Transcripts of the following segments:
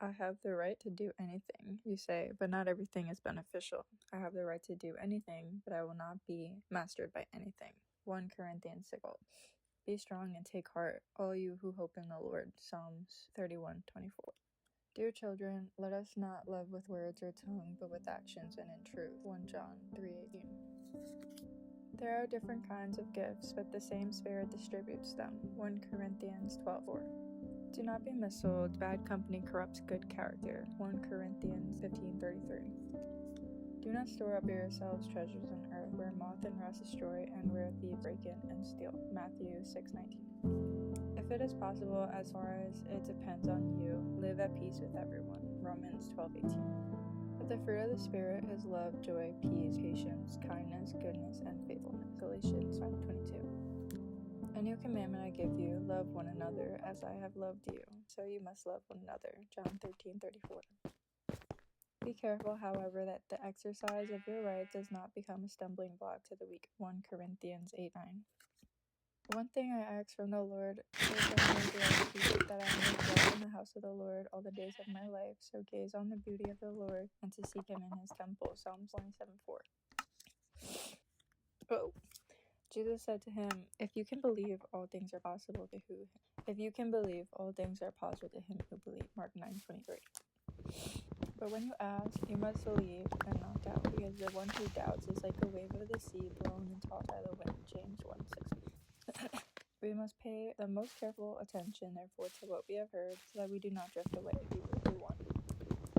I have the right to do anything, you say, but not everything is beneficial. I have the right to do anything, but I will not be mastered by anything. 1 Corinthians 6. Be strong and take heart, all you who hope in the Lord. Psalms 31:24. Dear children, let us not love with words or tongue, but with actions and in truth. 1 John 3:18. There are different kinds of gifts, but the same Spirit distributes them. 1 Corinthians 12:4. Do not be misled, bad company corrupts good character. 1 Corinthians 15:33. Do not store up yourselves treasures on earth, where moth and rust destroy, and where thieves break in and steal. Matthew 6:19. If it is possible, as far as it depends on you, live at peace with everyone. Romans 12:18. But the fruit of the Spirit is love, joy, peace, patience, kindness, goodness, and faithfulness. Galatians 5:22. A new commandment I give you, love one another as I have loved you, so you must love one another. John 13:34. Be careful, however, that the exercise of your right does not become a stumbling block to the weak. 1 Corinthians 8:9. One thing I ask from the Lord, that I may dwell in the house of the Lord all the days of my life, so gaze on the beauty of the Lord and to seek him in his temple. Psalms 27:4. Jesus said to him, If you can believe, all things are possible to him who believe. Mark 9:23. But when you ask, you must believe and not doubt, because the one who doubts is like a wave of the sea blown and tossed by the wind. James 1:6. We must pay the most careful attention, therefore, to what we have heard, so that we do not drift away. Hebrews 2:1.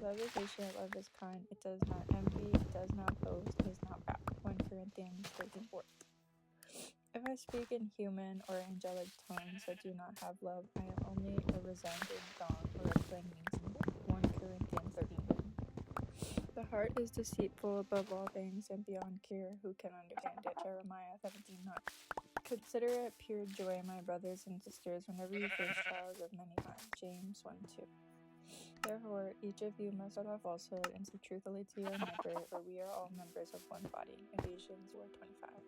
Love is patient, love is kind, it does not envy, it does not boast, it is not proud. 1 Corinthians 13:4. If I speak in human or angelic tones but do not have love, I am only a resounding gong or a clanging cymbal. 1 Corinthians 13:1. The heart is deceitful above all things and beyond cure. Who can understand it? Jeremiah 17:9. Consider it pure joy, my brothers and sisters, whenever you face trials of many kinds. James 1:2. Therefore, each of you must put off falsehood and speak truthfully to your neighbor, for we are all members of one body. Ephesians 4:25.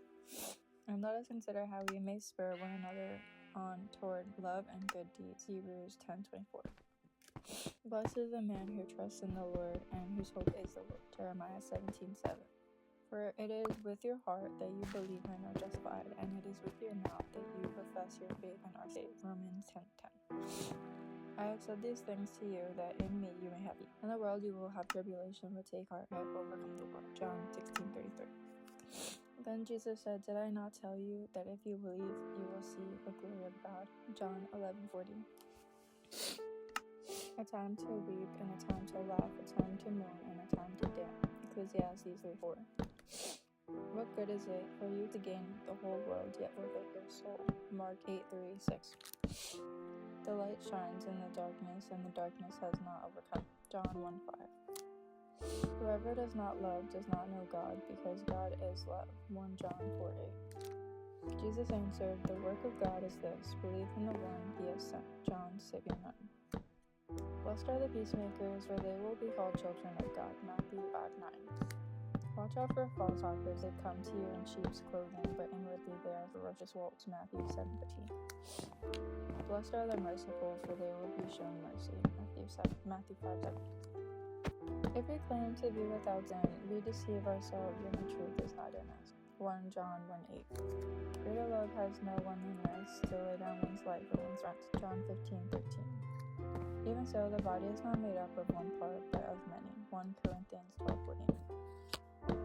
And let us consider how we may spur one another on toward love and good deeds. Hebrews 10:24. Blessed is the man who trusts in the Lord and whose hope is the Lord. Jeremiah 17:7. For it is with your heart that you believe and are justified, and it is with your mouth that you profess your faith and are saved. Romans 10:10. I have said these things to you, that in me you may have peace. In the world you will have tribulation, but take heart, I have overcome the world. John 16:33. Then Jesus said, Did I not tell you that if you believe, you will see the glory of God? John 11:40. A time to weep and a time to laugh, a time to mourn and a time to dance. Ecclesiastes 3:4. What good is it for you to gain the whole world, yet forfeit your soul? Mark 8:36. The light shines in the darkness, and the darkness has not overcome. John 1:5. Whoever does not love does not know God, because God is love. 1 John 4:8. Jesus answered, The work of God is this, believe in the one he has sent. John 6:9. Blessed are the peacemakers, for they will be called children of God. Matthew 5:9. Watch out for false prophets. They come to you in sheep's clothing, but inwardly they are ferocious wolves. Matthew 7:15. Blessed are the merciful, for they will be shown mercy. Matthew 5:7. If we claim to be without sin, we deceive ourselves, and the truth is not in us. 1 John 1:8. Greater love has no one than this, to lay down one's life for one's friends. John 15:13. Even so, the body is not made up of one part, but of many. 1 Corinthians 12:14.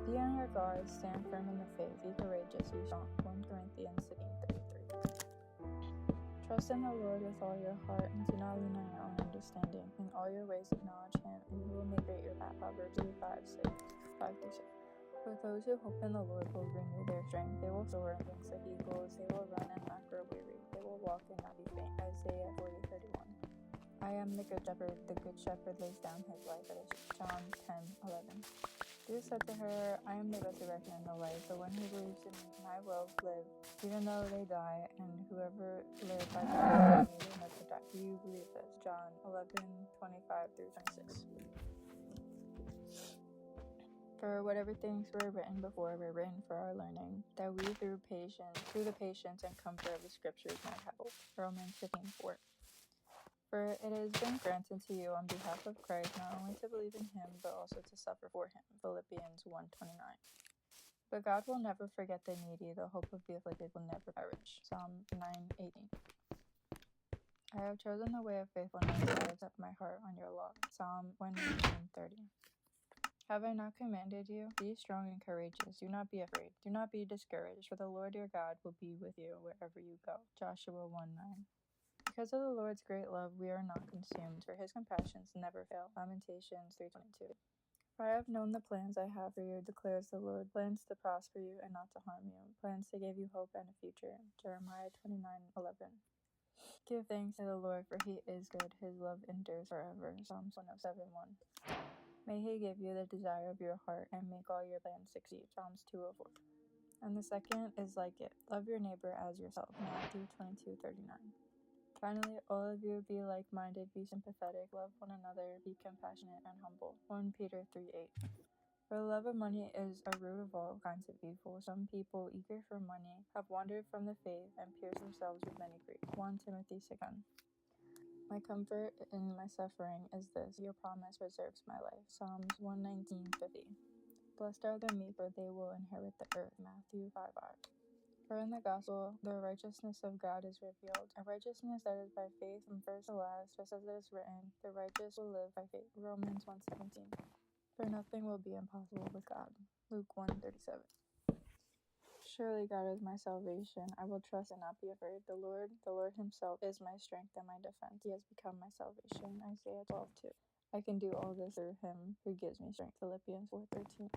Be on your guard, stand firm in the faith, be courageous, be strong. 1 Corinthians 16:33. Trust in the Lord with all your heart, and do not lean on your own understanding. In all your ways acknowledge him, and he will make straight your path. Proverbs 5:6. But those who hope in the Lord will renew their strength. They will soar on wings like eagles, they will run and not grow weary, they will walk and not be faint. Isaiah 40:31. I am the good shepherd lays down his life at his sheep. John 10:11. Jesus said to her, I am the resurrection and the life. The one who believes in me, I will live, even though they die, and whoever lives by God will never die. Do you believe this? John 11:25-26. For whatever things were written before were written for our learning, that we through the patience and comfort of the scriptures might have hope. Romans 15:4. For it has been granted to you on behalf of Christ not only to believe in him, but also to suffer for him. Philippians 1:29. But God will never forget the needy, the hope of the afflicted will never perish. Psalm 9:18. I have chosen the way of faithfulness, I have set my heart on your law. Psalm 118:30. Have I not commanded you? Be strong and courageous. Do not be afraid. Do not be discouraged, for the Lord your God will be with you wherever you go. Joshua 1:9. Because of the Lord's great love, we are not consumed, for his compassions never fail. Lamentations 3:22. For I have known the plans I have for you, declares the Lord, plans to prosper you and not to harm you, plans to give you hope and a future. Jeremiah 29:11. Give thanks to the Lord, for he is good, his love endures forever. Psalms 107:1. May he give you the desire of your heart and make all your plans succeed. Psalms 2:04. And the second is like it. Love your neighbor as yourself. Matthew 22:39. Finally, all of you be like-minded, be sympathetic, love one another, be compassionate and humble. 1 Peter 3:8. For the love of money is a root of all kinds of evil. Some people, eager for money, have wandered from the faith and pierced themselves with many griefs. 1 Timothy 6:10. My comfort in my suffering is this: your promise preserves my life. Psalms 119:50. Blessed are the meek, for they will inherit the earth. Matthew 5:5. For in the gospel, the righteousness of God is revealed, a righteousness that is by faith from first to last, just as it is written, the righteous will live by faith. Romans 1:17. For nothing will be impossible with God. Luke 1:37. Surely God is my salvation. I will trust and not be afraid. The Lord himself is my strength and my defense. He has become my salvation. Isaiah 12:2. I can do all this through him who gives me strength. Philippians 4:13.